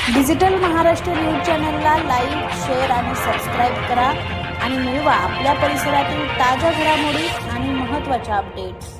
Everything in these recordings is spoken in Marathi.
डिजिटल महाराष्ट्र न्यूज चॅनलला लाईक, शेअर आणि सबस्क्राईब करा आणि मिळवा आपल्या परिसरातील ताज्या घडामोडी आणि महत्त्वाच्या अपडेट्स।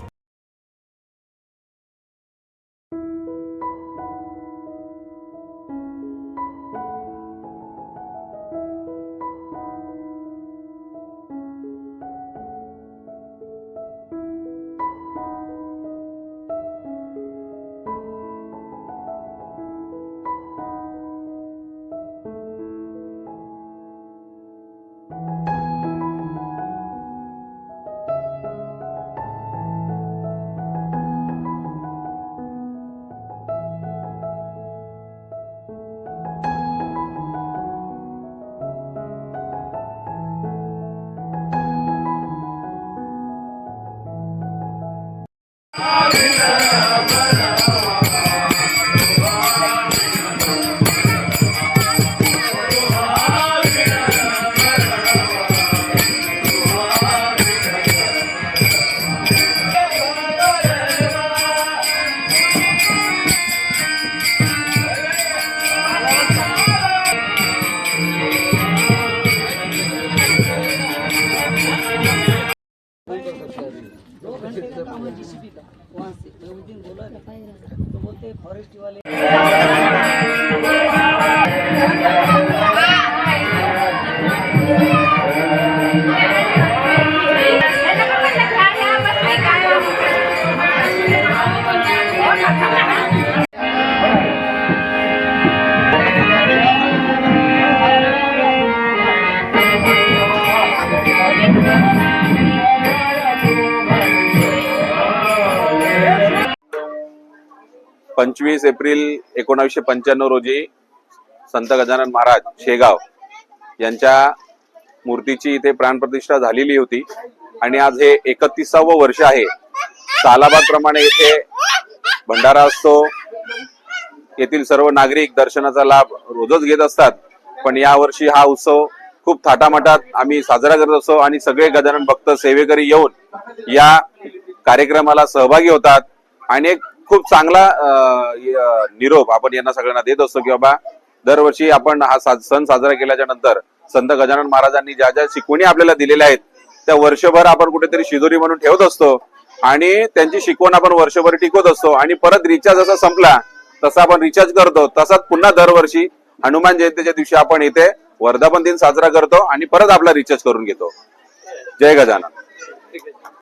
वहाँ से उस दिन बोला तो बोलते फॉरेस्ट वाले पंचवीस एप्रिल 1995 रोजी संत गजानन महाराज शेगाव यांच्या मूर्तीची इथे प्राणप्रतिष्ठा झालेली होती आणि आज हे 31वे वर्ष आहे। सालाबादप्रमाणे इथे भंडारा असतो, येथील सर्व नागरिक दर्शनाचा लाभ रोजच घेत असतात, पण या वर्षी हा उत्सव खूप थाटामाटात आम्ही साजरा करत असतो आणि सगळे गजानन भक्त सेवेकरी येऊन या कार्यक्रमाला सहभागी होतात आणि एक खूप चांगला निरोप आपण यांना सगळ्यांना देत असतो की बाबा दरवर्षी आपण हा सण साजरा केल्याच्या नंतर संत गजानन महाराजांनी ज्या ज्या शिकवणी आपल्याला दिलेल्या आहेत त्या वर्षभर आपण कुठेतरी शिदोरी म्हणून ठेवत असतो आणि त्यांची शिकवण आपण वर्षभर टिकवत असतो आणि परत रिचार्ज जसा संपला तसा आपण रिचार्ज करतो। तसाच पुन्हा दरवर्षी हनुमान जयंतीच्या दिवशी आपण इथे वर्धापन दिन साजरा करतो आणि परत आपला रिचार्ज करून घेतो। जय गजानन।